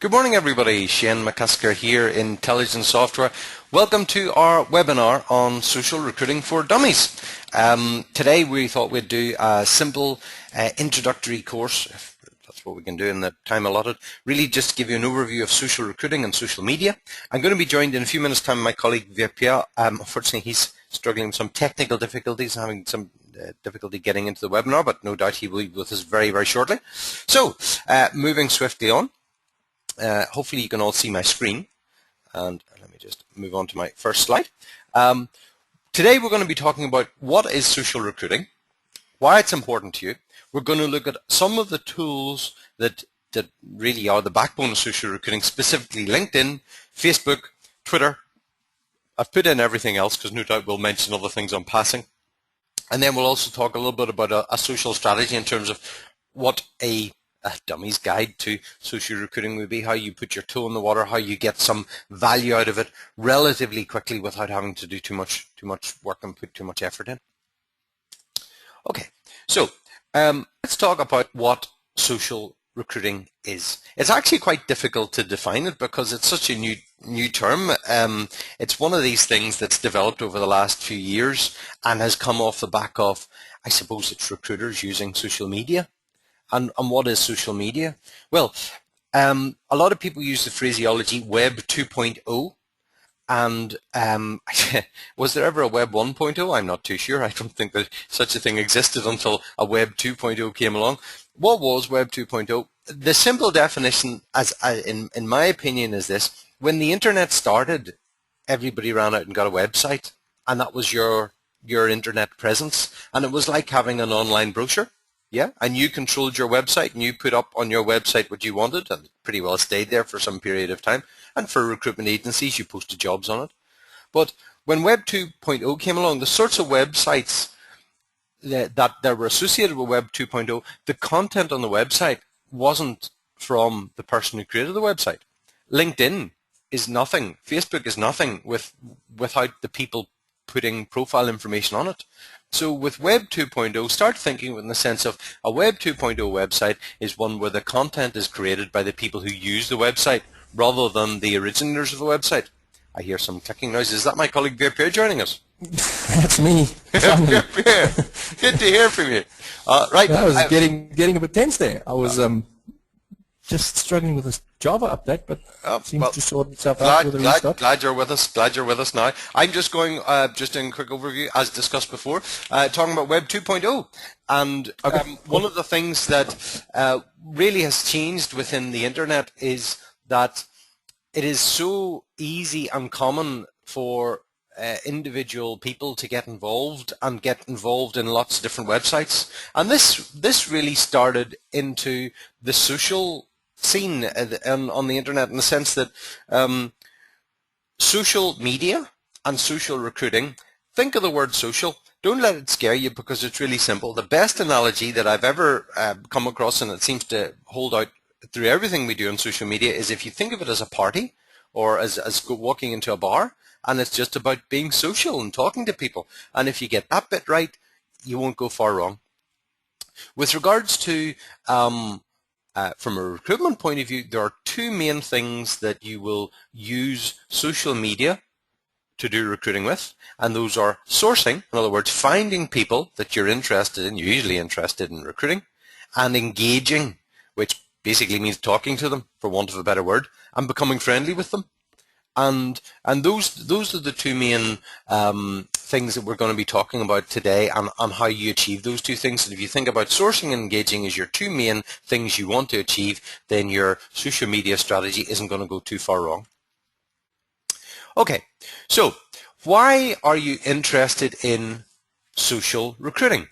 Good morning, everybody. Shane McCusker here, Intelligent Software. Welcome to our webinar on social recruiting for dummies. Today we thought we'd do a simple introductory course, if that's what we can do in the time allotted, really just to give you an overview of social recruiting and social media. I'm going to be joined in a few minutes' time by my colleague Vipia. Unfortunately, he's struggling with some technical difficulties, having some difficulty getting into the webinar, but no doubt he will be with us very, very shortly. So, moving swiftly on. Hopefully you can all see my screen, and let me just move on to my first slide. Today we're going to be talking about what is social recruiting, why it's important to you. We're going to look at some of the tools that really are the backbone of social recruiting, specifically LinkedIn, Facebook, Twitter. I've put in everything else because no doubt we'll mention other things on passing. And then we'll also talk a little bit about a social strategy in terms of what a dummy's guide to social recruiting would be, how you put your toe in the water, how you get some value out of it relatively quickly without having to do too much work and put too much effort in. Okay, so let's talk about what social recruiting is. It's actually quite difficult to define it because it's such a new term. It's one of these things that's developed over the last few years and has come off the back of, I suppose, it's recruiters using social media. And what is social media? Well, a lot of people use the phraseology Web 2.0, and was there ever a Web 1.0? I'm not too sure. I don't think that such a thing existed until a Web 2.0 came along. What was Web 2.0? The simple definition, in my opinion, is this: when the internet started, everybody ran out and got a website, and that was your internet presence, and it was like having an online brochure. Yeah, and you controlled your website and you put up on your website what you wanted, and pretty well stayed there for some period of time. And for recruitment agencies, you posted jobs on it. But when Web 2.0 came along, the sorts of websites that were associated with Web 2.0, the content on the website wasn't from the person who created the website. LinkedIn is nothing. Facebook is nothing without the people putting profile information on it. So with Web 2.0, start thinking in the sense of a Web 2.0 website is one where the content is created by the people who use the website rather than the originators of the website. I hear some clicking noises. Is that my colleague Pierre joining us? That's me. Pierre, good to hear from you. Right. I was getting a bit tense there. I was just struggling with this Java update, but seems to sort itself out with a restart. Glad you're with us. Glad you're with us now. I'm just going, just doing a quick overview, as discussed before, talking about Web 2.0. And one of the things that really has changed within the internet is that it is so easy and common for individual people to get involved in lots of different websites. And this really started into the social scene on the internet, in the sense that social media and social recruiting, think of the word social. Don't let it scare you, because it's really simple. The best analogy that I've ever come across, and it seems to hold out through everything we do on social media, is if you think of it as a party or as walking into a bar, and it's just about being social and talking to people. And if you get that bit right, you won't go far wrong. With regards to from a recruitment point of view, there are two main things that you will use social media to do recruiting with, and those are sourcing, in other words, finding people that you're interested in, usually interested in recruiting, and engaging, which basically means talking to them, for want of a better word, and becoming friendly with them. And those are the two main things that we're going to be talking about today, and on how you achieve those two things. And if you think about sourcing and engaging as your two main things you want to achieve, then your social media strategy isn't going to go too far wrong. Okay, so why are you interested in social recruiting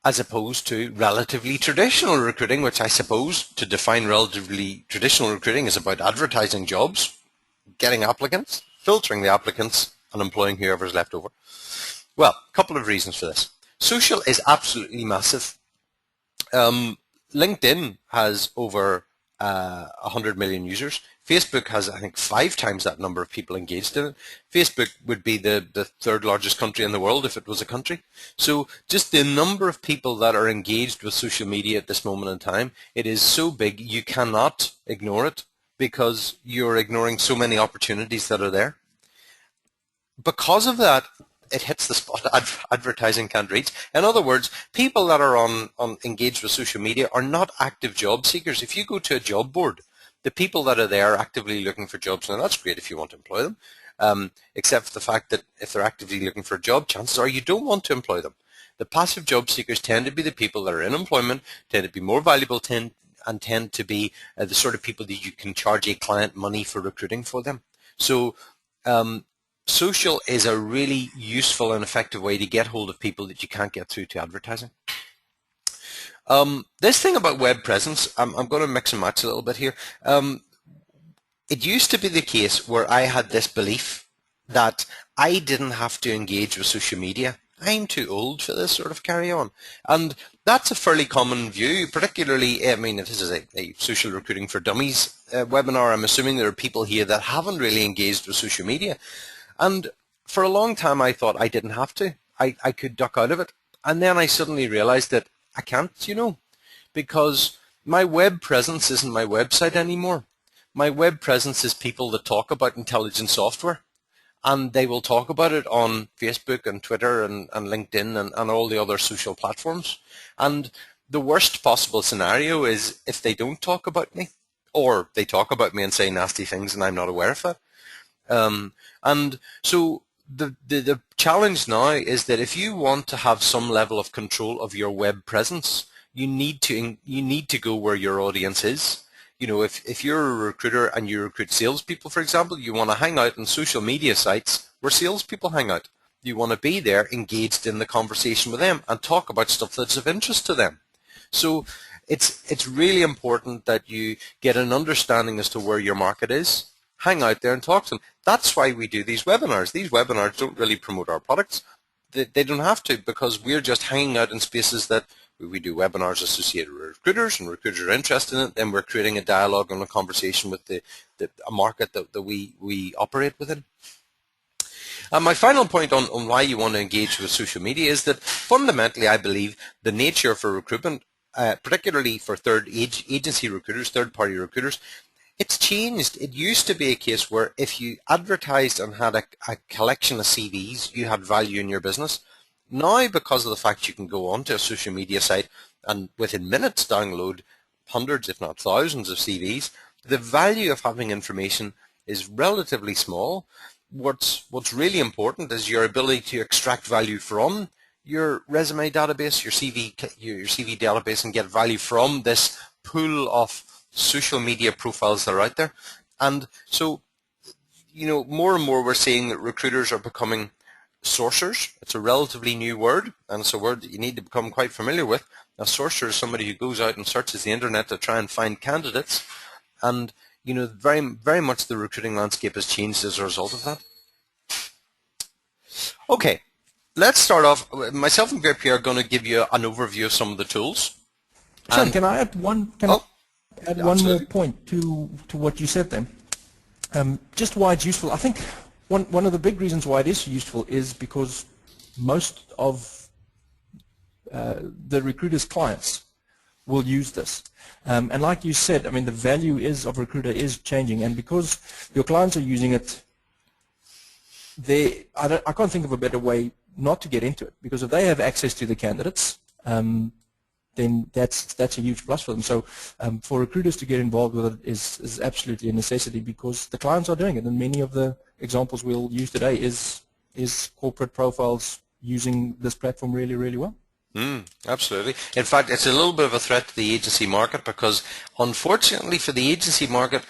as opposed to relatively traditional recruiting, which I suppose, to define relatively traditional recruiting, is about advertising jobs, getting applicants, filtering the applicants, and employing whoever's left over? Well, a couple of reasons for this. Social is absolutely massive. LinkedIn has over 100 million users. Facebook has, I think, 5 times that number of people engaged in it. Facebook would be the third largest country in the world if it was a country. So just the number of people that are engaged with social media at this moment in time, it is so big you cannot ignore it. because you're ignoring so many opportunities that are there. Because of that, it hits the spot advertising can't reach. In other words, people that are on engaged with social media are not active job seekers. If you go to a job board, the people that are there are actively looking for jobs. Now, that's great if you want to employ them, except for the fact that if they're actively looking for a job, chances are you don't want to employ them. The passive job seekers tend to be the people that are in employment, tend to be more valuable, and tend to be the sort of people that you can charge a client money for recruiting for them. So social is a really useful and effective way to get hold of people that you can't get through to advertising. This thing about web presence, I'm going to mix and match a little bit here. It used to be the case where I had this belief that I didn't have to engage with social media. I'm too old for this sort of carry on. And that's a fairly common view, particularly, I mean, if this is a social recruiting for dummies webinar, I'm assuming there are people here that haven't really engaged with social media. And for a long time, I thought I didn't have to. I could duck out of it. And then I suddenly realized that I can't, because my web presence isn't my website anymore. My web presence is people that talk about intelligent software. And they will talk about it on Facebook and Twitter and LinkedIn and all the other social platforms. And the worst possible scenario is if they don't talk about me, or they talk about me and say nasty things and I'm not aware of it. And so the challenge now is that if you want to have some level of control of your web presence, you need to go where your audience is. If you're a recruiter and you recruit salespeople, for example, you want to hang out on social media sites where salespeople hang out. You want to be there engaged in the conversation with them and talk about stuff that's of interest to them. So it's really important that you get an understanding as to where your market is. Hang out there and talk to them. That's why we do these webinars. These webinars don't really promote our products. They don't have to, because we're just hanging out in spaces that we do webinars associated with recruiters, and recruiters are interested in it. Then we're creating a dialogue and a conversation with a market that we operate within. My final point on why you want to engage with social media is that fundamentally I believe the nature for recruitment, particularly for agency recruiters, third-party recruiters, it's changed. It used to be a case where if you advertised and had a collection of CVs, you had value in your business. Now, because of the fact you can go onto a social media site and within minutes download hundreds, if not thousands of CVs, the value of having information is relatively small. What's really important is your ability to extract value from your resume database, your CV database, and get value from this pool of social media profiles that are out there. And so, more and more we're seeing that recruiters are becoming sourcers. It's a relatively new word, and it's a word that you need to become quite familiar with. A sourcer is somebody who goes out and searches the internet to try and find candidates, and very, very much the recruiting landscape has changed as a result of that. Okay, let's start off. Myself and Pierre are going to give you an overview of some of the tools. Sean, can I add one? Add one more point to what you said then. Just why it's useful. I think one of the big reasons why it is useful is because most of the recruiter's clients will use this. And like you said, I mean, the value of recruiter is changing, and because your clients are using it, I can't think of a better way not to get into it, because if they have access to the candidates, then that's a huge plus for them. So for recruiters to get involved with it is absolutely a necessity, because the clients are doing it, and many of the examples we'll use today is corporate profiles using this platform really, really well. Absolutely. In fact, it's a little bit of a threat to the agency market, because unfortunately for the agency market,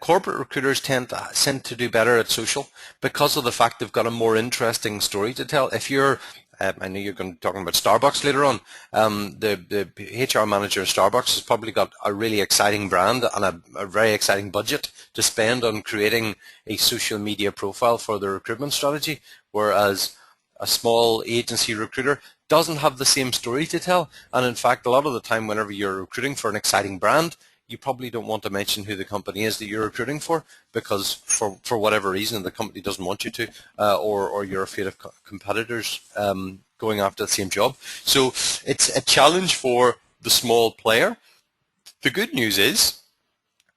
corporate recruiters tend to do better at social because of the fact they've got a more interesting story to tell. If you're I know you're going to be talking about Starbucks later on. The HR manager of Starbucks has probably got a really exciting brand and a very exciting budget to spend on creating a social media profile for their recruitment strategy, whereas a small agency recruiter doesn't have the same story to tell. And in fact, a lot of the time whenever you're recruiting for an exciting brand, you probably don't want to mention who the company is that you're recruiting for, because for whatever reason the company doesn't want you to, or you're afraid of competitors going after the same job. So it's a challenge for the small player. The good news is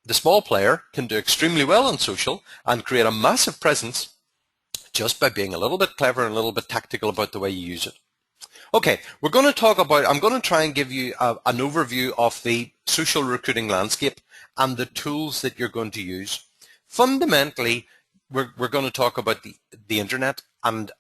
the small player can do extremely well on social and create a massive presence just by being a little bit clever and a little bit tactical about the way you use it. Okay, we're going to talk about, I'm going to try and give you an overview of the social recruiting landscape and the tools that you're going to use. Fundamentally, we're going to talk about the internet, and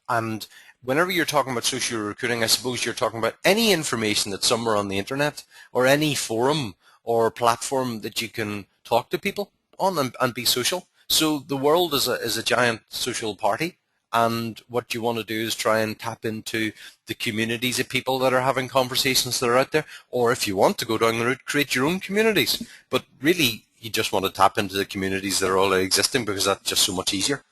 whenever you're talking about social recruiting, I suppose you're talking about any information that's somewhere on the internet or any forum or platform that you can talk to people on and be social. So the world is a giant social party, and what you want to do is try and tap into the communities of people that are having conversations that are out there, or if you want to go down the route, create your own communities. But really, you just want to tap into the communities that are already existing because that's just so much easier.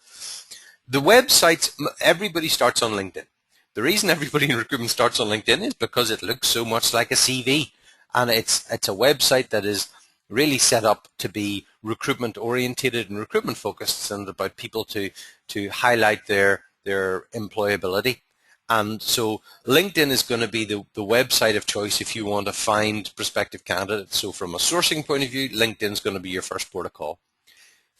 The websites, everybody starts on LinkedIn. The reason everybody in recruitment starts on LinkedIn is because it looks so much like a CV, and it's a website that is really set up to be recruitment orientated and recruitment focused, and about people to highlight their employability. And so LinkedIn is going to be the website of choice if you want to find prospective candidates. So from a sourcing point of view, LinkedIn is going to be your first port of call.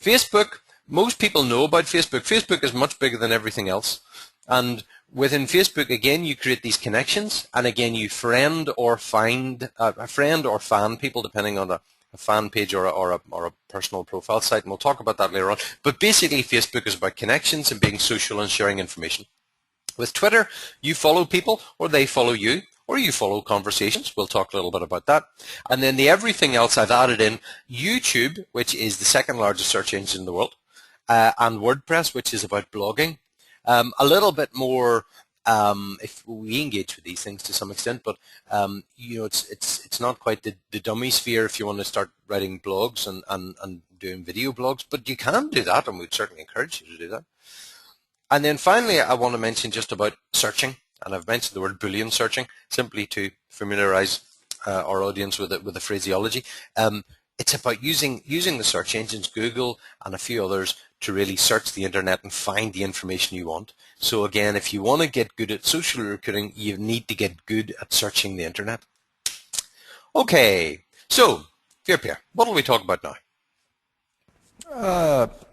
Facebook, most people know about Facebook. Facebook is much bigger than everything else. And within Facebook, again, you create these connections, and again, you friend or find a friend or fan people, depending on a fan page or a personal profile site, and we'll talk about that later on. But basically, Facebook is about connections and being social and sharing information. With Twitter, you follow people, or they follow you, or you follow conversations. We'll talk a little bit about that. And then everything else I've added in YouTube, which is the second largest search engine in the world, and WordPress, which is about blogging. A little bit more, if we engage with these things to some extent, but you know, it's not quite the dummy sphere if you want to start writing blogs and doing video blogs, but you can do that, and we'd certainly encourage you to do that. And then finally, I want to mention just about searching, and I've mentioned the word Boolean searching simply to familiarize our audience with the phraseology. It's about using the search engines, Google and a few others, to really search the internet and find the information you want. So again, if you want to get good at social recruiting, you need to get good at searching the internet. Okay, so Pierre, what will we talk about now?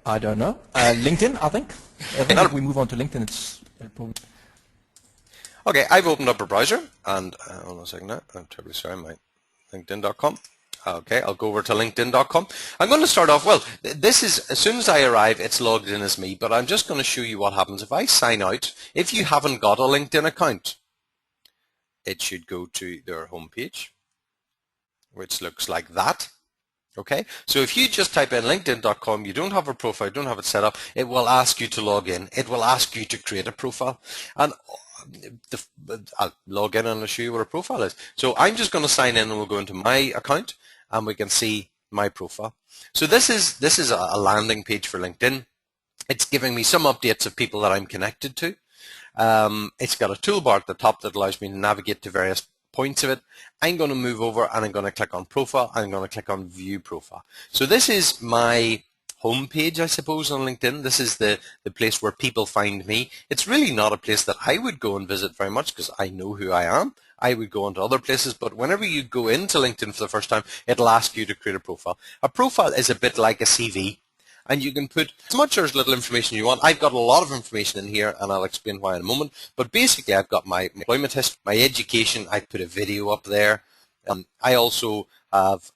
I don't know. LinkedIn, I think. I think if we move on to LinkedIn, it's probably... Okay, I've opened up a browser, and hold on a second now. I'm terribly sorry, my LinkedIn.com. Okay, I'll go over to LinkedIn.com. I'm going to start off, well, this is, as soon as I arrive, it's logged in as me, but I'm just going to show you what happens if I sign out. If you haven't got a LinkedIn account, it should go to their homepage, which looks like that. Okay, so if you just type in LinkedIn.com, you don't have a profile, you don't have it set up, it will ask you to log in. It will ask you to create a profile. And I'll log in and I'll show you what a profile is. So I'm just going to sign in, and we'll go into my account, and we can see my profile. So this is a landing page for LinkedIn. It's giving me some updates of people that I'm connected to. It's got a toolbar at the top that allows me to navigate to various points of it. I'm going to move over, and I'm going to click on profile, and I'm going to click on view profile. So this is my home page, I suppose, on LinkedIn. This is the place where people find me. It's really not a place that I would go and visit very much because I know who I am. I would go into other places, but whenever you go into LinkedIn for the first time, it'll ask you to create a profile. A profile is a bit like a CV, and you can put as much or as little information you want. I've got a lot of information in here, and I'll explain why in a moment, but basically I've got my employment history, my education. I put a video up there. I also have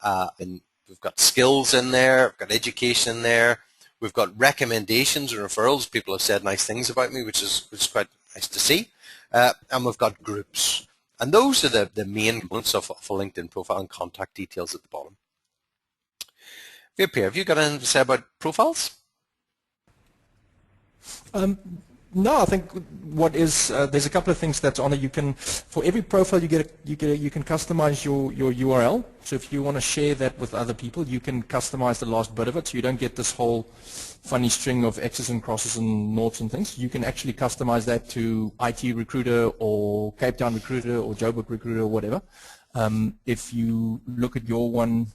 we've got skills in there, we've got education in there, we've got recommendations and referrals. People have said nice things about me, which is quite nice to see. And we've got groups. And those are the main components of a LinkedIn profile, and contact details at the bottom. Pierre, have you got anything to say about profiles? No, I think what is there's a couple of things that's on it. You can, for every profile you can customize your URL. So if you want to share that with other people, you can customize the last bit of it, so you don't get this whole funny string of X's and crosses and noughts and things. You can actually customize that to IT Recruiter or Cape Town Recruiter or Joburg Recruiter or whatever. If you look at your one,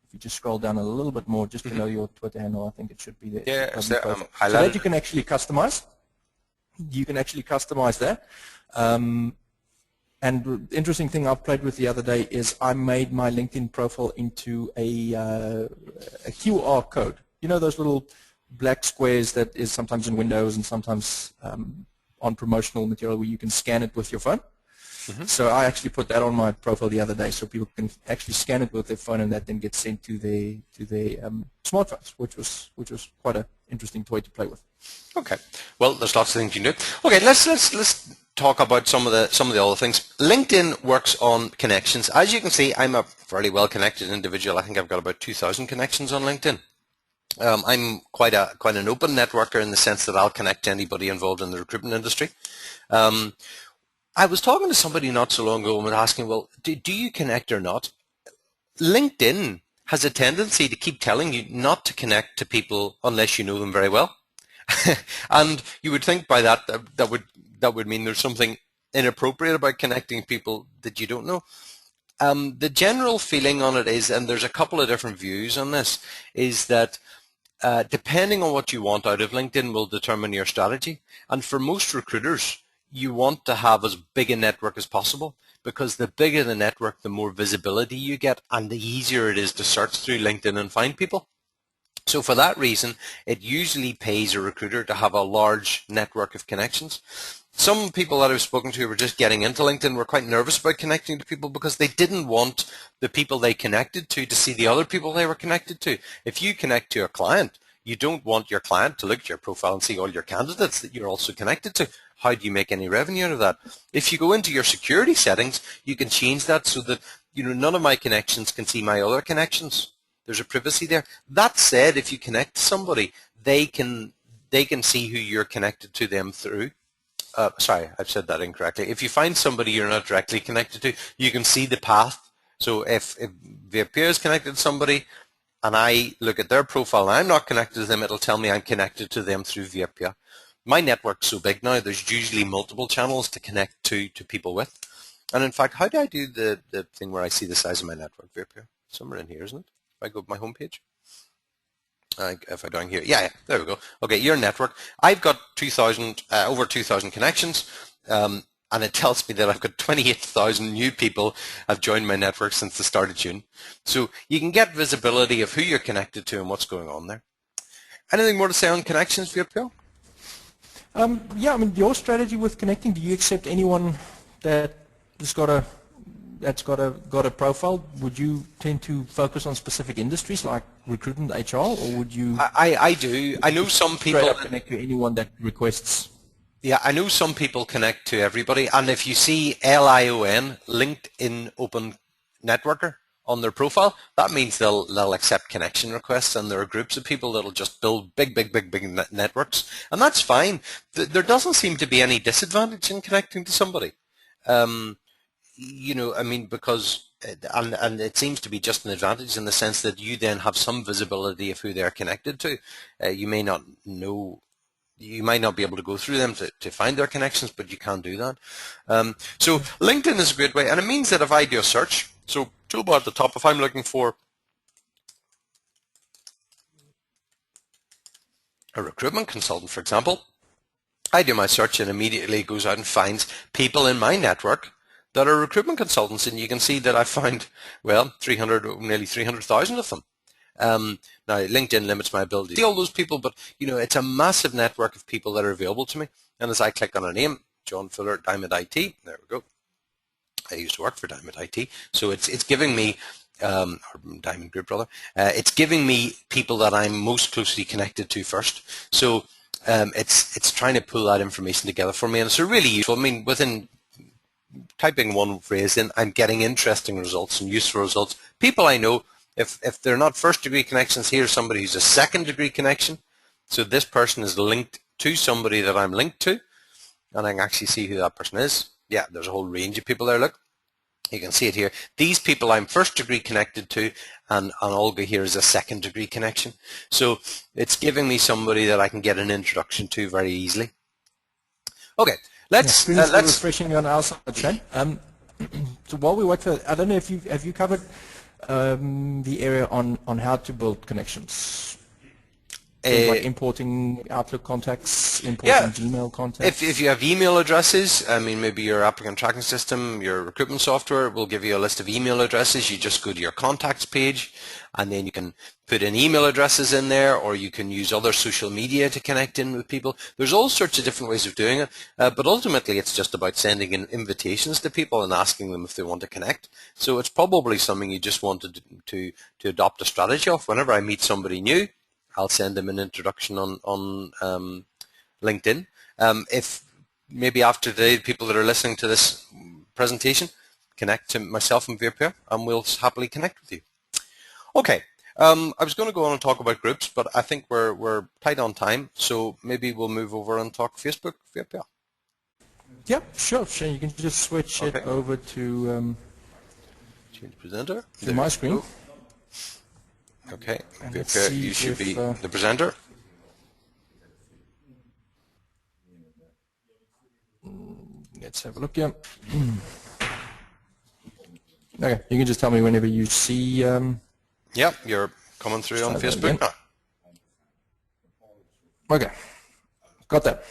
if you just scroll down a little bit more, just below your Twitter handle, I think it should be there. Yeah, so that you can actually customize. You can actually customize that. And the interesting thing I've played with the other day is I made my LinkedIn profile into a QR code. You know those little black squares that is sometimes in Windows and sometimes on promotional material where you can scan it with your phone? Mm-hmm. So I actually put that on my profile the other day, so people can actually scan it with their phone, and that then gets sent to their smartphones, which was quite an interesting toy to play with. Okay, well, there's lots of things you can do. Okay, let's talk about some of the other things. LinkedIn works on connections. As you can see, I'm a fairly well connected individual. I think I've got about 2,000 connections on LinkedIn. I'm quite an open networker in the sense that I'll connect to anybody involved in the recruitment industry. I was talking to somebody not so long ago and asking, well, do you connect or not? LinkedIn has a tendency to keep telling you not to connect to people unless you know them very well. And you would think by that would mean there's something inappropriate about connecting people that you don't know. The general feeling on it is, and there's a couple of different views on this, is that depending on what you want out of LinkedIn will determine your strategy. And for most recruiters, you want to have as big a network as possible, because the bigger the network, the more visibility you get, and the easier it is to search through LinkedIn and find people. So for that reason, it usually pays a recruiter to have a large network of connections. Some people that I've spoken to who were just getting into LinkedIn were quite nervous about connecting to people because they didn't want the people they connected to see the other people they were connected to. If you connect to a client, you don't want your client to look at your profile and see all your candidates that you're also connected to. How do you make any revenue out of that? If you go into your security settings, you can change that so that none of my connections can see my other connections. There's a privacy there. That said, if you connect to somebody, they can see who you're connected to them through. Sorry, I've said that incorrectly. If you find somebody you're not directly connected to, you can see the path. So if Vapia is connected to somebody and I look at their profile and I'm not connected to them, it'll tell me I'm connected to them through Vapia. My network's so big now, there's usually multiple channels to connect to people with. And in fact, how do I do the thing where I see the size of my network, Vapia? Somewhere in here, isn't it? If I go to my homepage. If I down here, yeah, there we go. Okay, your network. I've got over 2,000 connections, and it tells me that I've got 28,000 new people have joined my network since the start of June. So you can get visibility of who you're connected to and what's going on there. Anything more to say on connections, Vapia? Yeah, I mean, your strategy with connecting, do you accept anyone that's got a profile? Would you tend to focus on specific industries like recruitment, HR, or would you? I do. I know some people connect to anyone that requests. Yeah, I know some people connect to everybody, and if you see LION, LinkedIn Open Networker, on their profile, that means they'll accept connection requests, and there are groups of people that'll just build big networks, and that's fine. There doesn't seem to be any disadvantage in connecting to somebody. I mean, because, and it seems to be just an advantage in the sense that you then have some visibility of who they're connected to. You may not know, you might not be able to go through them to find their connections, but you can do that. So LinkedIn is a great way, and it means that if I do a search, so toolbar at the top, if I'm looking for a recruitment consultant, for example, I do my search and immediately it goes out and finds people in my network that are recruitment consultants, and you can see that I found, well, nearly 300,000 of them. Now, LinkedIn limits my ability to see all those people, but it's a massive network of people that are available to me. And as I click on a name, John Fuller, Diamond IT, there we go. I used to work for Diamond IT, so it's giving me, or Diamond Group rather, it's giving me people that I'm most closely connected to first. So it's trying to pull that information together for me, and it's really useful. I mean, within typing one phrase in, I'm getting interesting results and useful results. People I know, if they're not first degree connections, here's somebody who's a second degree connection. So this person is linked to somebody that I'm linked to, and I can actually see who that person is. Yeah, there's a whole range of people there. Look, you can see it here. These people I'm first degree connected to, and Olga here is a second degree connection. So it's giving me somebody that I can get an introduction to very easily. Okay, let's refreshing on our side, Shane. So while we wait for, I don't know if have you covered the area on how to build connections. Things like importing Outlook contacts, importing Yeah, Gmail contacts. if you have email addresses, I mean, maybe your applicant tracking system, your recruitment software will give you a list of email addresses. You just go to your contacts page, and then you can put in email addresses in there, or you can use other social media to connect in with people. There's all sorts of different ways of doing it, but ultimately it's just about sending in invitations to people and asking them if they want to connect. So it's probably something you just wanted to adopt a strategy of. Whenever I meet somebody new, I'll send them an introduction on LinkedIn. If maybe after today, people that are listening to this presentation connect to myself and Virpia, and we'll happily connect with you. Okay, I was going to go on and talk about groups, but I think we're tight on time, so maybe we'll move over and talk Facebook, Virpia. Yeah, sure. You can just switch it over to Change presenter. to my screen. Okay, Virpia, you should be the presenter. Let's have a look here. Okay, you can just tell me whenever you see. Yeah, you're coming through on Facebook now. Okay, got that.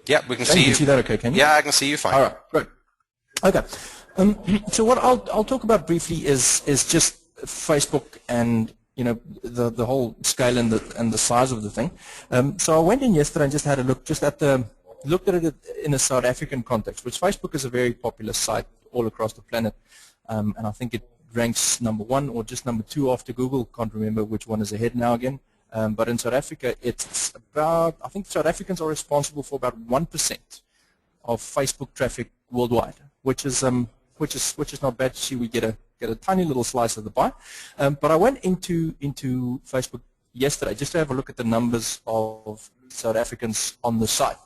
Yeah, we can see see you. you. Can see that okay, can you? Yeah, I can see you fine. All right, great. Okay, so what I'll talk about briefly is just Facebook and the whole scale and the size of the thing. So I went in yesterday and just had a look looked at it in a South African context, which Facebook is a very popular site all across the planet, and I think it ranks number 1 or just number 2 after Google. Can't remember which one is ahead now again. But in South Africa, it's about, I think South Africans are responsible for about 1% of Facebook traffic worldwide, which is not bad to see. We get a tiny little slice of the pie. But I went into Facebook yesterday just to have a look at the numbers of South Africans on the site,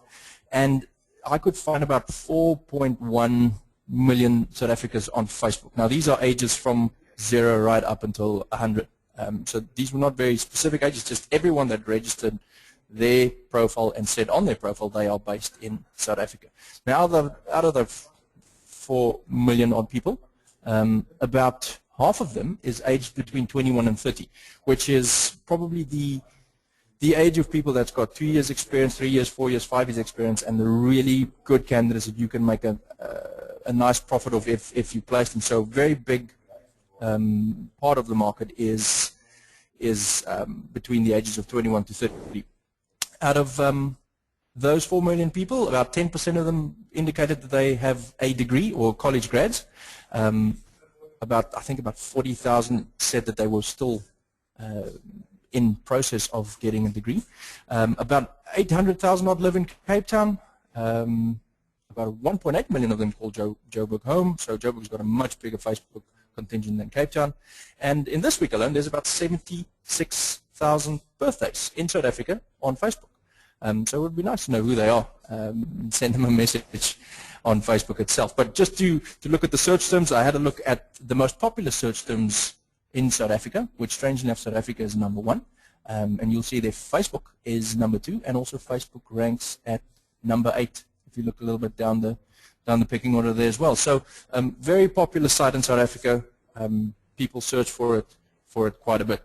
and I could find about 4.1 million South Africans on Facebook. Now these are ages from 0 right up until 100. So these were not very specific ages, just everyone that registered their profile and said on their profile they are based in South Africa. Now out of the 4 million odd people, about half of them is aged between 21 and 30, which is probably the age of people that's got 2 years experience, 3 years, 4 years, 5 years experience, and the really good candidates that you can make a nice profit of if you place them. So very big part of the market is between the ages of 21 to 30. Out of those 4 million people, about 10% of them indicated that they have a degree or college grads. I think about 40,000 said that they were still in process of getting a degree. About 800,000 odd live in Cape Town. About 1.8 million of them call Joburg home. So Joburg's got a much bigger Facebook contingent than Cape Town. And in this week alone, there's about 76,000 birthdays in South Africa on Facebook. So it would be nice to know who they are and send them a message on Facebook itself. But just to look at the search terms, I had a look at the most popular search terms in South Africa, which strangely enough South Africa is number 1. And you'll see there Facebook is number 2, and also Facebook ranks at number 8 if you look a little bit down the pecking order there as well. So very popular site in South Africa. People search for it quite a bit.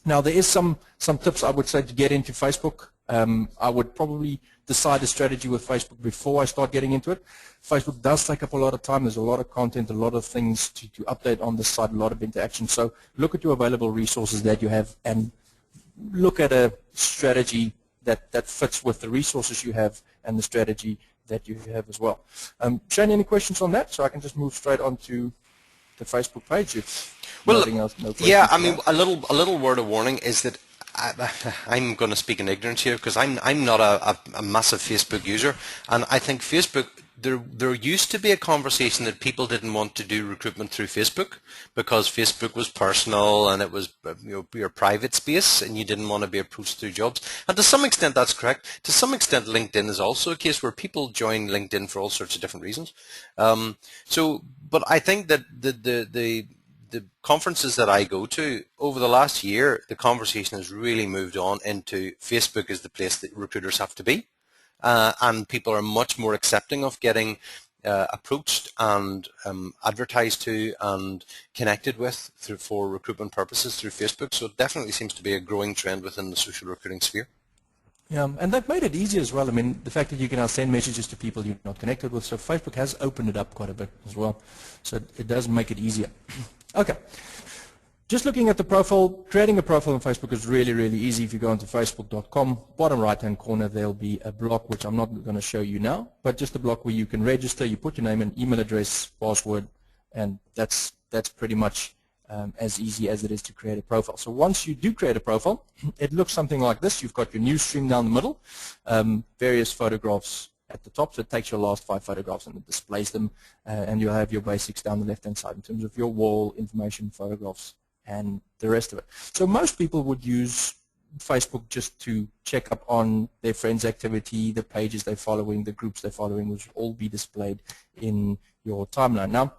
Now there is some tips I would say to get into Facebook. I would probably decide a strategy with Facebook before I start getting into it. Facebook does take up a lot of time. There's a lot of content, a lot of things to update on the site, a lot of interaction. So look at your available resources that you have and look at a strategy that fits with the resources you have and the strategy that you have as well. Shane, any questions on that? So I can just move straight on to the Facebook page. Yeah, I mean, a little word of warning is that I'm going to speak in ignorance here because I'm not a massive Facebook user, and I think Facebook, there used to be a conversation that people didn't want to do recruitment through Facebook because Facebook was personal and it was your private space and you didn't want to be approached through jobs. And to some extent that's correct. To some extent LinkedIn is also a case where people join LinkedIn for all sorts of different reasons. But I think that the conferences that I go to over the last year, the conversation has really moved on into Facebook is the place that recruiters have to be. And people are much more accepting of getting approached and advertised to and connected with for recruitment purposes through Facebook. So it definitely seems to be a growing trend within the social recruiting sphere. Yeah, and they've made it easier as well. I mean, the fact that you can now send messages to people you're not connected with, so Facebook has opened it up quite a bit as well. So it does make it easier. Okay. Just looking at the profile, creating a profile on Facebook is really, really easy. If you go onto facebook.com, bottom right-hand corner, there'll be a block, which I'm not going to show you now, but just a block where you can register. You put your name and email address, password, and that's pretty much as easy as it is to create a profile. So once you do create a profile, it looks something like this. You've got your news stream down the middle, various photographs at the top, so it takes your last 5 photographs and it displays them, and you'll have your basics down the left-hand side in terms of your wall, information, photographs, and the rest of it. So most people would use Facebook just to check up on their friends' activity, the pages they're following, the groups they're following, which will all be displayed in your timeline. Now,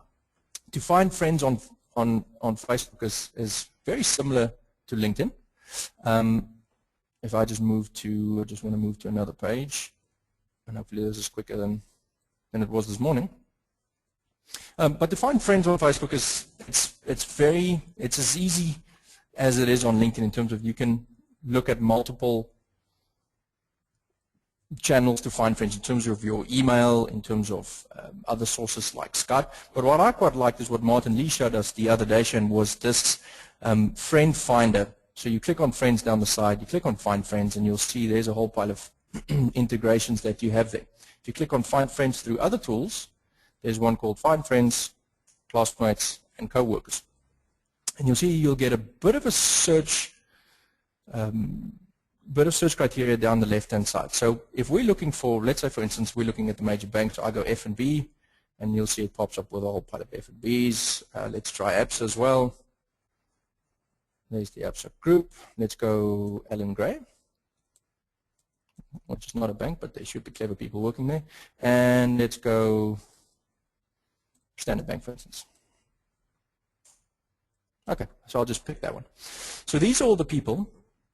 to find friends on Facebook is very similar to LinkedIn. If I just want to move to another page, and hopefully this is quicker than it was this morning. But to find friends on Facebook it's as easy as it is on LinkedIn in terms of you can look at multiple channels to find friends in terms of your email, in terms of other sources like Skype. But what I quite liked is what Martin Lee showed us the other day, was this friend finder. So you click on friends down the side, you click on find friends, and you'll see there's a whole pile of integrations that you have there. If you click on find friends through other tools, there's one called find friends, classmates, and co-workers. And you'll see you'll get a bit of a search criteria down the left-hand side. So if we're looking for, let's say for instance, we're looking at the major banks, so I go F&B, and you'll see it pops up with a whole pile of F&Bs. Let's try ABSA as well. There's the ABSA group. Let's go Allen Gray, which is not a bank, but there should be clever people working there. And let's go Standard Bank, for instance. Okay, so I'll just pick that one. So these are all the people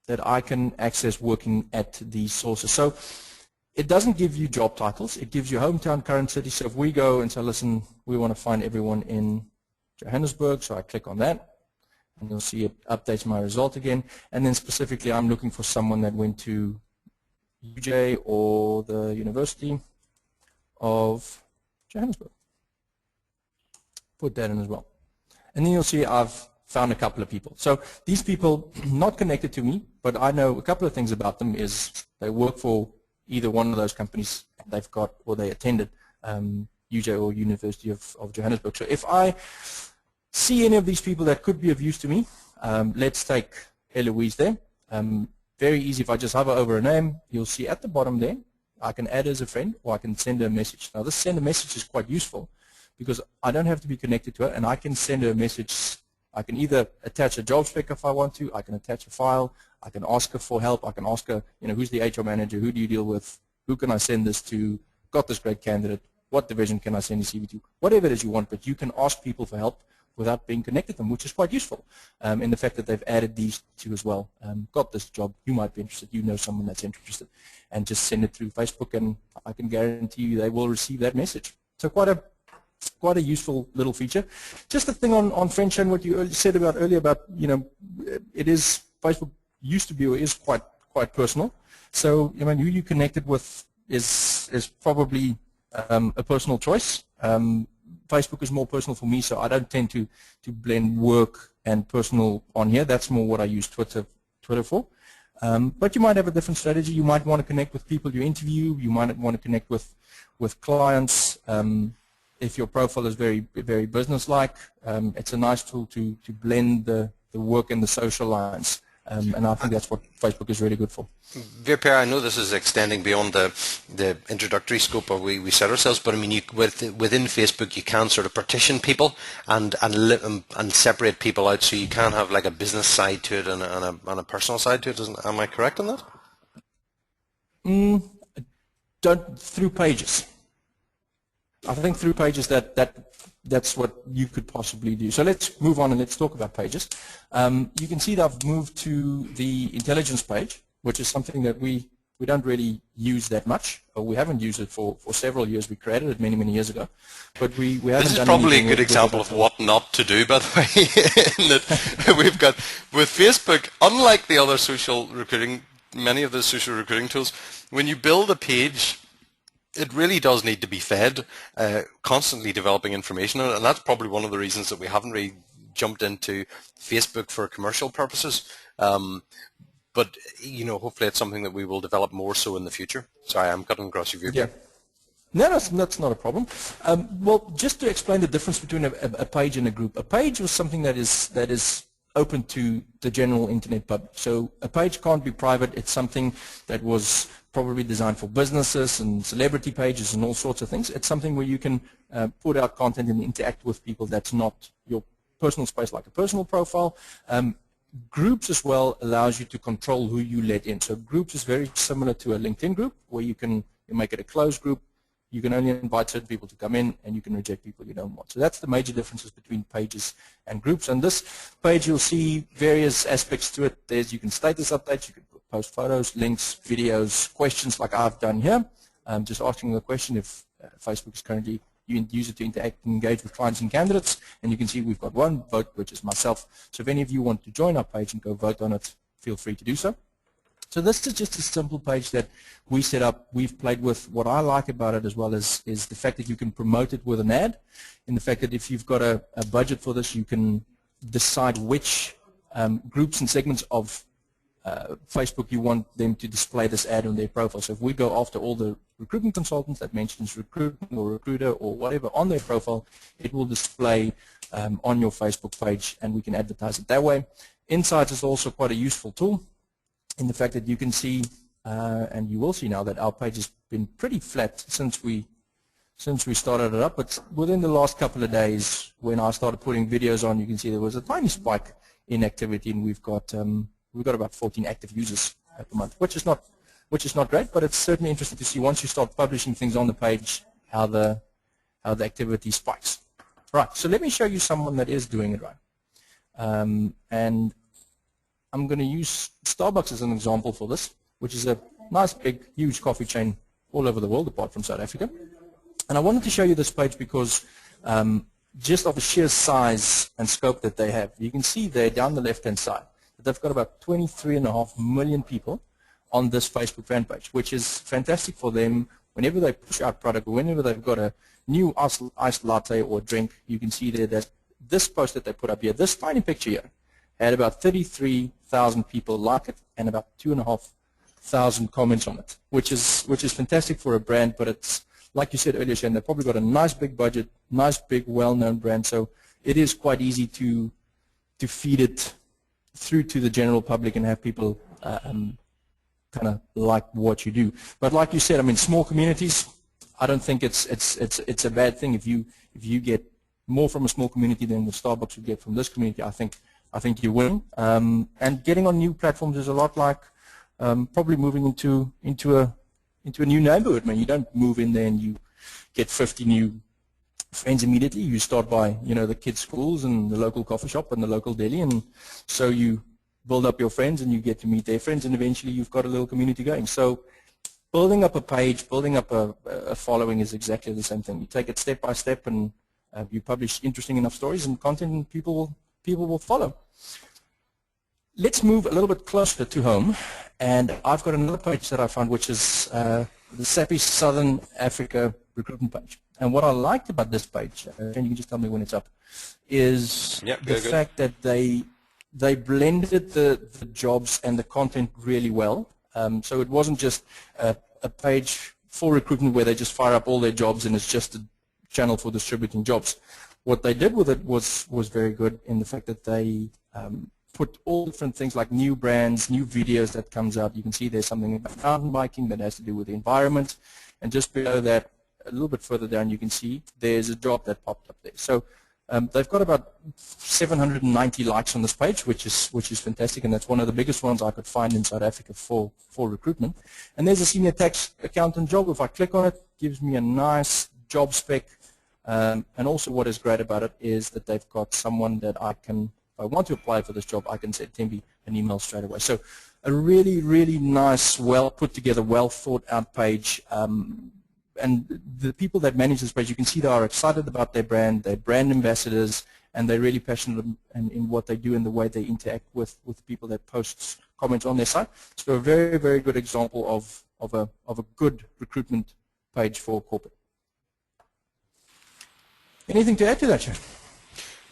that I can access working at these sources. So it doesn't give you job titles. It gives you hometown, current city. So if we go and say, listen, we want to find everyone in Johannesburg, so I click on that, and you'll see it updates my result again. And then specifically, I'm looking for someone that went to UJ or the University of Johannesburg. Put that in as well. And then you'll see I've found a couple of people. So these people, not connected to me, but I know a couple of things about them is they work for either one of those companies they've got, or they attended UJ or University of Johannesburg. So if I see any of these people that could be of use to me, let's take Eloise there. Very easy. If I just hover over a name, you'll see at the bottom there, I can add her as a friend, or I can send her a message. Now this send a message is quite useful because I don't have to be connected to her, and I can send her a message. I can either attach a job spec if I want to, I can attach a file, I can ask her for help, I can ask her, who's the HR manager, who do you deal with, who can I send this to, got this great candidate, what division can I send your CV to, whatever it is you want, but you can ask people for help without being connected to them, which is quite useful in the fact that they've added these two as well. Got this job, you might be interested, you know someone that's interested, and just send it through Facebook, and I can guarantee you they will receive that message. So quite a useful little feature. Just the thing on friendship and what you said about earlier about, it is, Facebook used to be or is quite personal. So, who you connected with is probably a personal choice. Facebook is more personal for me, so I don't tend to blend work and personal on here. That's more what I use Twitter for. But you might have a different strategy. You might want to connect with people you interview. You might want to connect with clients. If your profile is very, very business-like, it's a nice tool to blend the work and the social lines. And I think that's what Facebook is really good for. Veer, I know this is extending beyond the introductory scope of we set ourselves, but I mean, within Facebook, you can sort of partition people and separate people out, so you can have like a business side to it and a personal side to it. Am I correct on that? Through pages. I think through pages that's what you could possibly do. So let's move on and let's talk about pages. You can see that I've moved to the intelligence page, which is something that we we don't really use that much. We haven't used it for several years. We created it many, many years ago, but we haven't This is done probably a anything good with example it. of what not to do, by the way. In that we've got, with Facebook, unlike the other social recruiting, many of the social recruiting tools, when you build a page, it really does need to be fed, constantly developing information on it, and that's probably one of the reasons that we haven't really jumped into Facebook for commercial purposes. But, hopefully it's something that we will develop more so in the future. Sorry, I'm cutting across your view. Yeah. No, that's not a problem. Well, just to explain the difference between a page and a group. A page was something that is open to the general internet public. So a page can't be private. It's something that was probably designed for businesses and celebrity pages and all sorts of things. It's something where you can put out content and interact with people. That's not your personal space, like a personal profile. Groups as well allows you to control who you let in. So groups is very similar to a LinkedIn group, where you make it a closed group. You can only invite certain people to come in, and you can reject people you don't want. So that's the major differences between pages and groups. On this page, you'll see various aspects to it. You can status updates, you can post photos, links, videos, questions like I've done here. Just asking the question if Facebook is currently, you use it to interact and engage with clients and candidates, and you can see we've got one vote, which is myself. So if any of you want to join our page and go vote on it, feel free to do so. So this is just a simple page that we set up. We've played with. What I like about it as well is the fact that you can promote it with an ad, in the fact that if you've got a budget for this, you can decide which groups and segments of Facebook you want them to display this ad on their profile. So if we go after all the recruitment consultants that mentions recruitment or recruiter or whatever on their profile, it will display on your Facebook page, and we can advertise it that way. Insights is also quite a useful tool, in the fact that you can see, and you will see now, that our page has been pretty flat since we started it up. But within the last couple of days, when I started putting videos on, you can see there was a tiny spike in activity, and we've got about 14 active users at the month, which is not great, but it's certainly interesting to see once you start publishing things on the page how the activity spikes. Right. So let me show you someone that is doing it right, and I'm going to use Starbucks as an example for this, which is a nice, big, huge coffee chain all over the world, apart from South Africa. And I wanted to show you this page because just of the sheer size and scope that they have, you can see there down the left-hand side that they've got about 23.5 million people on this Facebook fan page, which is fantastic for them. Whenever they push out product, or whenever they've got a new iced latte or drink, you can see there that this post that they put up here, this tiny picture here, had about 33,000 people like it and about 2,500 comments on it, which is fantastic for a brand. But it's, like you said earlier, Shane, they've probably got a nice big budget, nice big well-known brand, so it is quite easy to feed it through to the general public and have people kind of like what you do. But like you said, I mean, small communities, I don't think it's a bad thing if you get more from a small community than what Starbucks would get from this community. I think you win. And getting on new platforms is a lot like probably moving into a new neighborhood. I mean, you don't move in there and you get 50 new friends immediately. You start by the kids' schools and the local coffee shop and the local deli, and so you build up your friends and you get to meet their friends, and eventually you've got a little community going. So building up a page, building up a following is exactly the same thing. You take it step by step, and you publish interesting enough stories and content, and people will follow. Let's move a little bit closer to home, and I've got another page that I found, which is the SAPI Southern Africa recruitment page. And what I liked about this page, and you can just tell me when it's up, is the fact that they blended the jobs and the content really well. So it wasn't just a page for recruitment where they just fire up all their jobs and it's just a channel for distributing jobs. What they did with it was very good in the fact that they put all different things like new brands, new videos that comes out. You can see there's something about mountain biking that has to do with the environment, and just below that, a little bit further down, you can see there's a job that popped up there. So they've got about 790 likes on this page, which is fantastic, and that's one of the biggest ones I could find in South Africa for recruitment. And there's a senior tax accountant job. If I click on it, it gives me a nice job spec. And also what is great about it is that they've got someone that I can, if I want to apply for this job, I can send Tembi an email straight away. So a really, really nice, well put together, well thought out page. And the people that manage this page, you can see they are excited about their brand, they're brand ambassadors, and they're really passionate in what they do and the way they interact with people that post comments on their site. So a very, very good example of a good recruitment page for corporate. Anything to add to that, Shane?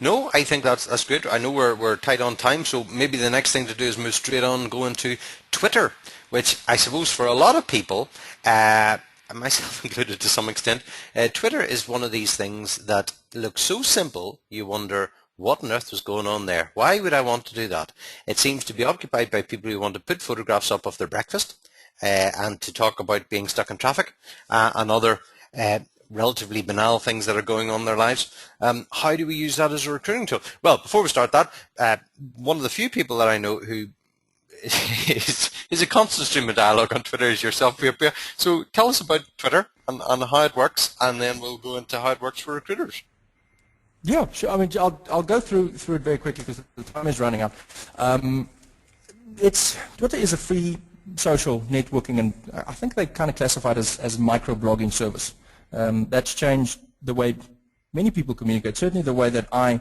No, I think that's good. I know we're tight on time, so maybe the next thing to do is move straight on and go into Twitter, which I suppose for a lot of people, myself included to some extent, Twitter is one of these things that looks so simple, you wonder what on earth was going on there. Why would I want to do that? It seems to be occupied by people who want to put photographs up of their breakfast and to talk about being stuck in traffic and other relatively banal things that are going on in their lives. How do we use that as a recruiting tool? Well, before we start that, one of the few people that I know who is a constant stream of dialogue on Twitter is yourself, Pia. So tell us about Twitter and how it works, and then we'll go into how it works for recruiters. Yeah, sure. I mean, I'll go through it very quickly because the time is running out. Twitter is a free social networking, and I think they kind of classify it as microblogging service. That's changed the way many people communicate, certainly the way that I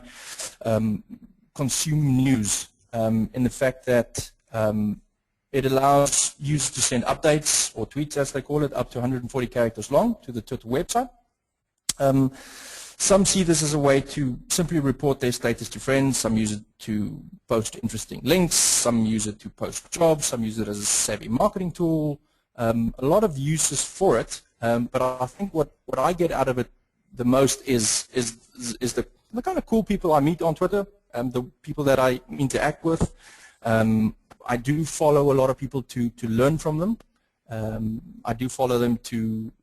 consume news, in the fact that it allows users to send updates or tweets, as they call it, up to 140 characters long to the Twitter website. Some see this as a way to simply report their status to friends. Some use it to post interesting links. Some use it to post jobs. Some use it as a savvy marketing tool. A lot of uses for it. But I think what I get out of it the most is the kind of cool people I meet on Twitter, the people that I interact with. I do follow a lot of people to learn from them. I do follow them to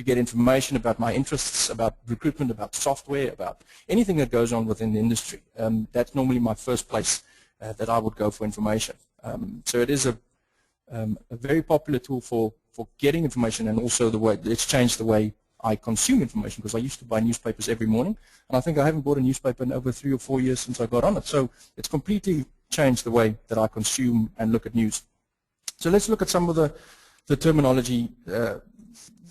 get information about my interests, about recruitment, about software, about anything that goes on within the industry. That's normally my first place that I would go for information. So it is a very popular tool for getting information, and also the way it's changed the way I consume information, because I used to buy newspapers every morning, and I think I haven't bought a newspaper in over 3 or 4 years since I got on it. So it's completely changed the way that I consume and look at news. So let's look at some of the terminology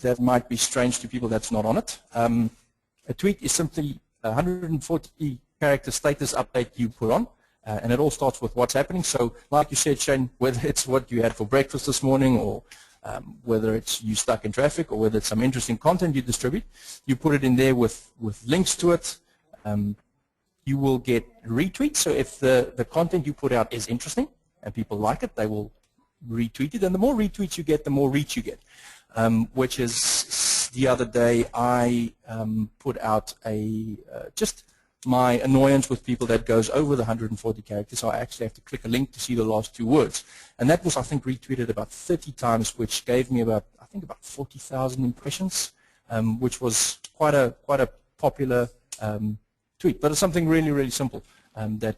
that might be strange to people that's not on it. A tweet is simply a 140 character status update you put on, and it all starts with what's happening. So like you said, Shane, whether it's what you had for breakfast this morning, or whether it's you stuck in traffic, or whether it's some interesting content you distribute, you put it in there with links to it. You will get retweets. So if the content you put out is interesting and people like it, they will retweet it. And the more retweets you get, the more reach you get. Which is, the other day I put out just my annoyance with people that goes over the 140 characters. So I actually have to click a link to see the last 2 words. And that was, I think, retweeted about 30 times, which gave me about 40,000 impressions, which was quite a popular tweet. But it's something really, really simple that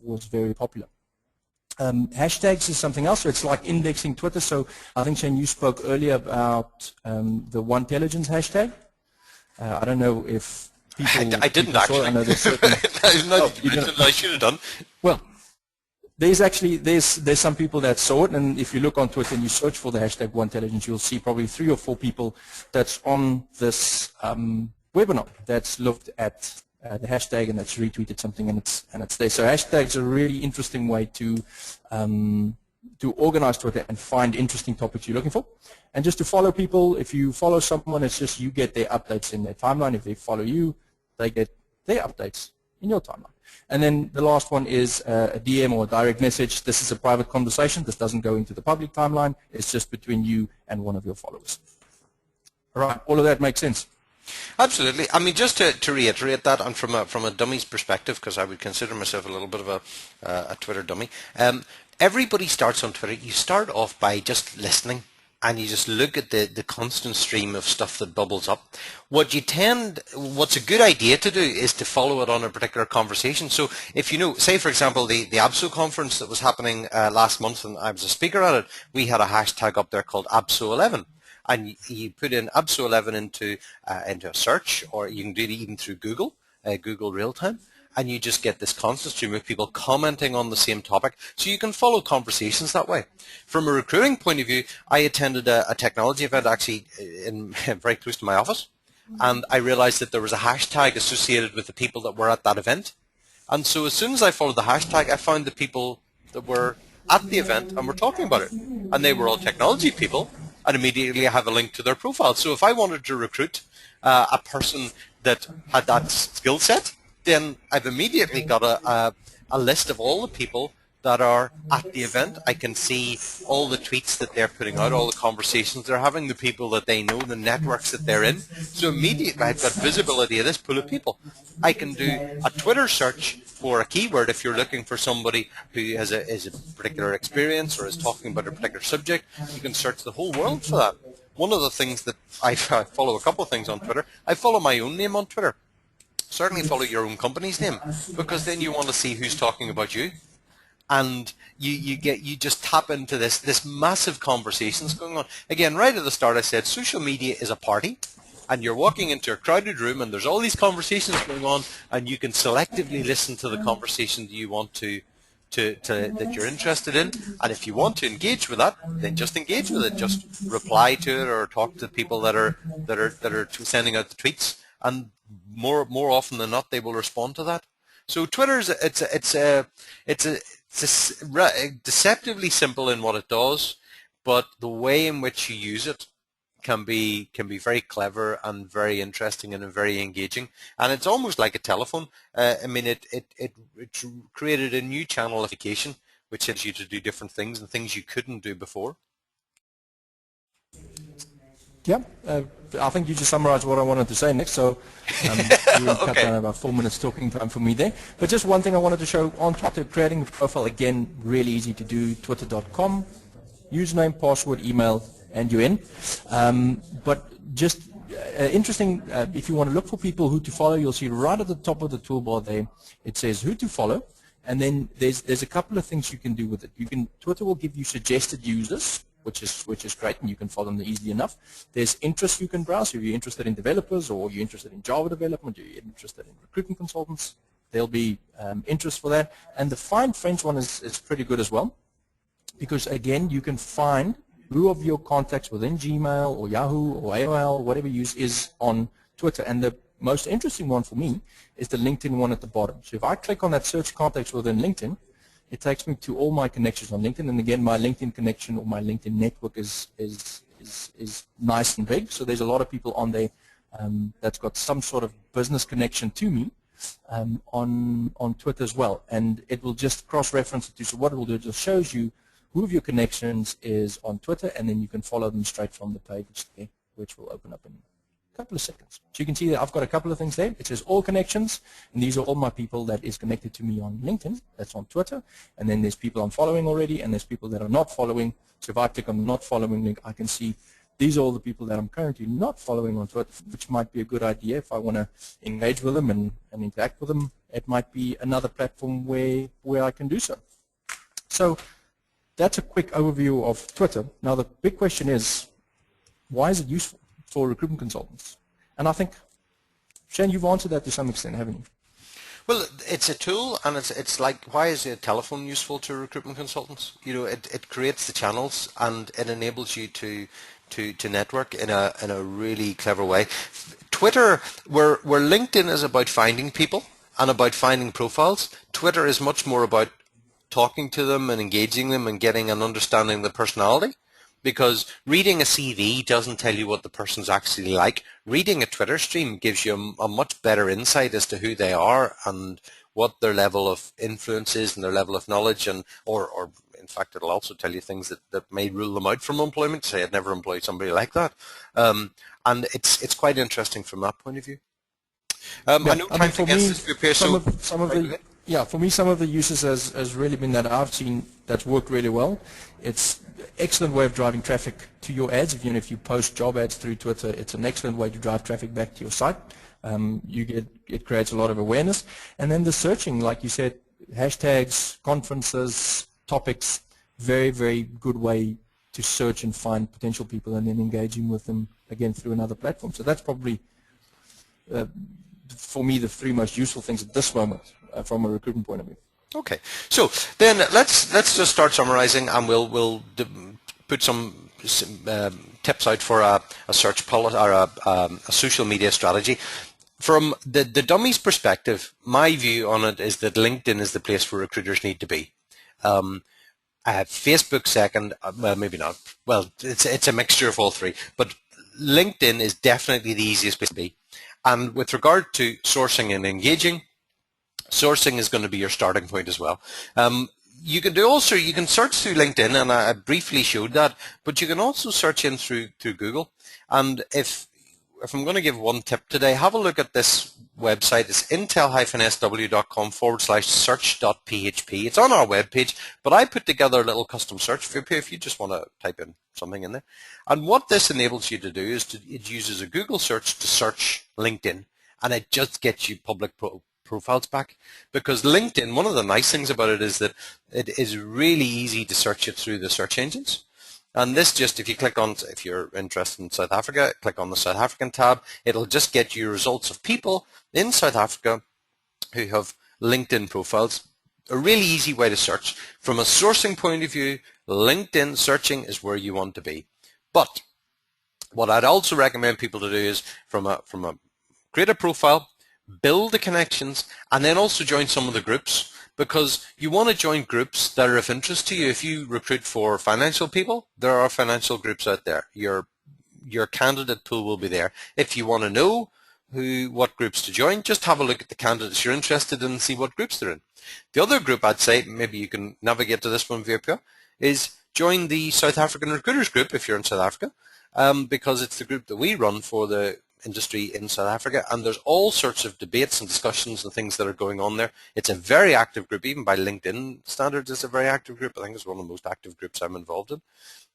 was very popular. Hashtags is something else. So it's like indexing Twitter. So I think, Shane, you spoke earlier about the One-Telligence hashtag. I don't know if people... I didn't actually. I know there's certain... I should have done. Well, there's some people that saw it, and if you look on Twitter and you search for the hashtag One-Telligence, you'll see probably 3 or 4 people that's on this webinar that's looked at the hashtag and that's retweeted something, and it's there. So hashtags are a really interesting way to organize Twitter and find interesting topics you're looking for. And just to follow people, if you follow someone, it's just you get their updates in their timeline. If they follow you, they get their updates in your timeline. And then the last one is a DM or a direct message. This is a private conversation. This doesn't go into the public timeline. It's just between you and one of your followers. All right, all of that makes sense. Absolutely. I mean, just to reiterate that, and from a dummies perspective, because I would consider myself a little bit of a Twitter dummy, everybody starts on Twitter. You start off by just listening, and you just look at the constant stream of stuff that bubbles up. What's a good idea to do is to follow it on a particular conversation. So if you know, say for example, the ABSO conference that was happening last month, and I was a speaker at it, we had a hashtag up there called ABSO11. And you put in ABSO11 into a search, or you can do it even through Google Real Time, and you just get this constant stream of people commenting on the same topic, so you can follow conversations that way. From a recruiting point of view, I attended a technology event actually in very close to my office, and I realized that there was a hashtag associated with the people that were at that event. And so as soon as I followed the hashtag, I found the people that were at the event and were talking about it. And they were all technology people, and immediately I have a link to their profile. So if I wanted to recruit a person that had that skill set, then I've immediately got a list of all the people that are at the event. I can see all the tweets that they're putting out, all the conversations they're having, the people that they know, the networks that they're in. So immediately I've got visibility of this pool of people. I can do a Twitter search for a keyword if you're looking for somebody who has a particular experience or is talking about a particular subject. You can search the whole world for that. One of the things that I follow a couple of things on Twitter. I follow my own name on Twitter. Certainly follow your own company's name, because then you want to see who's talking about you. And you just tap into this massive conversations going on. Again, right at the start I said social media is a party, and you're walking into a crowded room and there's all these conversations going on, and you can selectively listen to the conversation that you want that you're interested in. And if you want to engage with that, then just engage with it. Just reply to it or talk to people that are sending out the tweets, and more often than not they will respond to that. So Twitter is it's deceptively simple in what it does, but the way in which you use it can be very clever and very interesting and very engaging. And it's almost like a telephone. I mean, it created a new channelification which allows you to do different things and things you couldn't do before. Yeah, I think you just summarized what I wanted to say, Nick, so you cut down about 4 minutes talking time for me there. But just one thing I wanted to show on Twitter, creating a profile, again, really easy to do, twitter.com, username, password, email, and you're in. But just interesting, if you want to look for people who to follow, you'll see right at the top of the toolbar there, it says who to follow, and then there's a couple of things you can do with it. Twitter will give you suggested users, which is great, and you can follow them easily enough. There's interests you can browse. If you're interested in developers, or you're interested in Java development, or you're interested in recruitment consultants, there'll be interest for that. And the Find Friends one is pretty good as well, because again, you can find who of your contacts within Gmail or Yahoo or AOL, whatever you use, is on Twitter. And the most interesting one for me is the LinkedIn one at the bottom. So if I click on that search contacts within LinkedIn, it takes me to all my connections on LinkedIn, and again, my LinkedIn connection or my LinkedIn network is nice and big. So there's a lot of people on there that's got some sort of business connection to me on Twitter as well, and it will just cross-reference it to. So what it will do, it just shows you who of your connections is on Twitter, and then you can follow them straight from the page there, which will open up in a couple of seconds. So you can see that I've got a couple of things there. It says all connections, and these are all my people that is connected to me on LinkedIn. That's on Twitter. And then there's people I'm following already, and there's people that are not following. So if I click on the not following link, I can see these are all the people that I'm currently not following on Twitter, which might be a good idea if I want to engage with them and interact with them. It might be another platform where I can do so. So that's a quick overview of Twitter. Now the big question is, why is it useful for recruitment consultants? And I think, Shane, you've answered that to some extent, haven't you? Well, it's a tool, and it's like, why is a telephone useful to recruitment consultants? You know, it creates the channels, and it enables you to network in a really clever way. Twitter, where LinkedIn is about finding people and about finding profiles, Twitter is much more about talking to them and engaging them and getting an understanding of the personality. Because reading a CV doesn't tell you what the person's actually like. Reading a Twitter stream gives you a much better insight as to who they are and what their level of influence is and their level of knowledge, and or in fact it'll also tell you things that may rule them out from employment. Say I'd never employed somebody like that, and it's quite interesting from that point of view. I know time's against us. Yeah, for me, some of the uses has really been that I've seen that's worked really well. It's an excellent way of driving traffic to your ads. If you post job ads through Twitter, it's an excellent way to drive traffic back to your site. It creates a lot of awareness. And then the searching, like you said, hashtags, conferences, topics, very, very good way to search and find potential people and then engaging with them again through another platform. So that's probably, for me, the three most useful things at this moment from a recruitment point of view. Okay, so then let's just start summarizing, and we'll put some tips out for a search policy or a social media strategy. From the Dummies perspective, my view on it is that LinkedIn is the place where recruiters need to be. Facebook second, well, maybe not. Well, it's a mixture of all three, but LinkedIn is definitely the easiest place to be. And with regard to sourcing and engaging, sourcing is going to be your starting point as well. You can search through LinkedIn, and I briefly showed that, but you can also search in through Google. And if I'm going to give one tip today, have a look at this website. It's intel-sw.com/search.php. It's on our webpage, but I put together a little custom search for you if you just want to type in something in there. And what this enables you to do is it uses a Google search to search LinkedIn, and it just gets you public profiles back. Because LinkedIn, one of the nice things about it is that it is really easy to search it through the search engines. And this just, if you click on, if you're interested in South Africa, click on the South African tab, it'll just get you results of people in South Africa who have LinkedIn profiles. A really easy way to search. From a sourcing point of view, LinkedIn searching is where you want to be. But what I'd also recommend people to do is create a profile, build the connections, and then also join some of the groups, because you want to join groups that are of interest to you. If you recruit for financial people, there are financial groups out there. Your candidate pool will be there. If you want to know what groups to join, just have a look at the candidates you're interested in and see what groups they're in. The other group I'd say, maybe you can navigate to this one via PR, is join the South African Recruiters group if you're in South Africa, because it's the group that we run for the industry in South Africa, and there's all sorts of debates and discussions and things that are going on there. It's a very active group, even by LinkedIn standards. It's a very active group. I think it's one of the most active groups I'm involved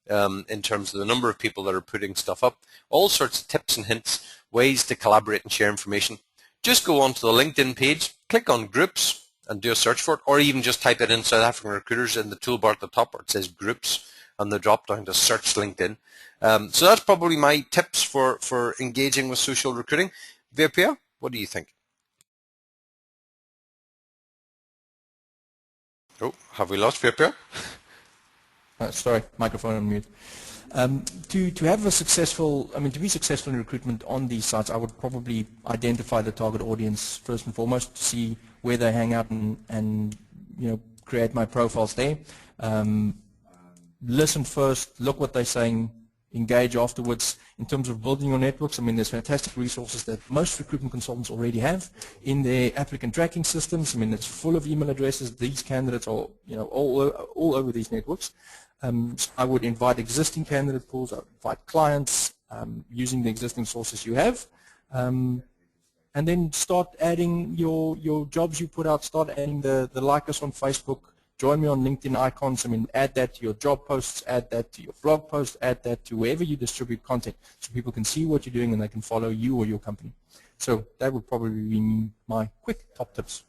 in terms of the number of people that are putting stuff up, all sorts of tips and hints, ways to collaborate and share information. Just go onto the LinkedIn page, click on groups and do a search for it, or even just type it in South African Recruiters in the toolbar at the top where it says groups, and the drop down to search LinkedIn. So that's probably my tips for engaging with social recruiting. Virpia, what do you think? Oh, have we lost Virpia? Sorry, microphone on mute. To have a successful, to be successful in recruitment on these sites, I would probably identify the target audience first and foremost, to see where they hang out and create my profiles there. Listen first, look what they're saying, engage afterwards. In terms of building your networks, there's fantastic resources that most recruitment consultants already have in their applicant tracking systems. It's full of email addresses. These candidates are all over these networks. So I would invite existing candidate pools, I would invite clients using the existing sources you have, and then start adding your jobs you put out, start adding the like us on Facebook, join me on LinkedIn icons. Add that to your job posts, add that to your blog posts, add that to wherever you distribute content, so people can see what you're doing and they can follow you or your company. So that would probably be my quick top tips.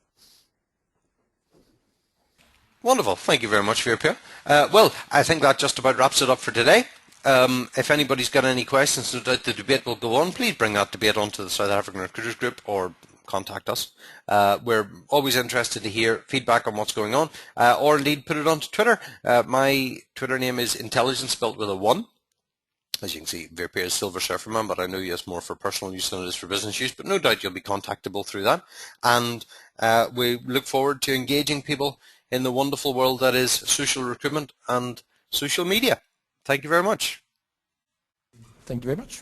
Wonderful. Thank you very much, Virpia. Well, I think that just about wraps it up for today. If anybody's got any questions, no doubt the debate will go on. Please bring that debate onto the South African Recruiters Group or contact us. We're always interested to hear feedback on what's going on, or indeed put it onto Twitter. My Twitter name is intelligence, spelt with a 1. As you can see, Virpia is Silver Surferman, but I know you use more for personal use than it is for business use, but no doubt you'll be contactable through that. And we look forward to engaging people in the wonderful world that is social recruitment and social media. Thank you very much. Thank you very much.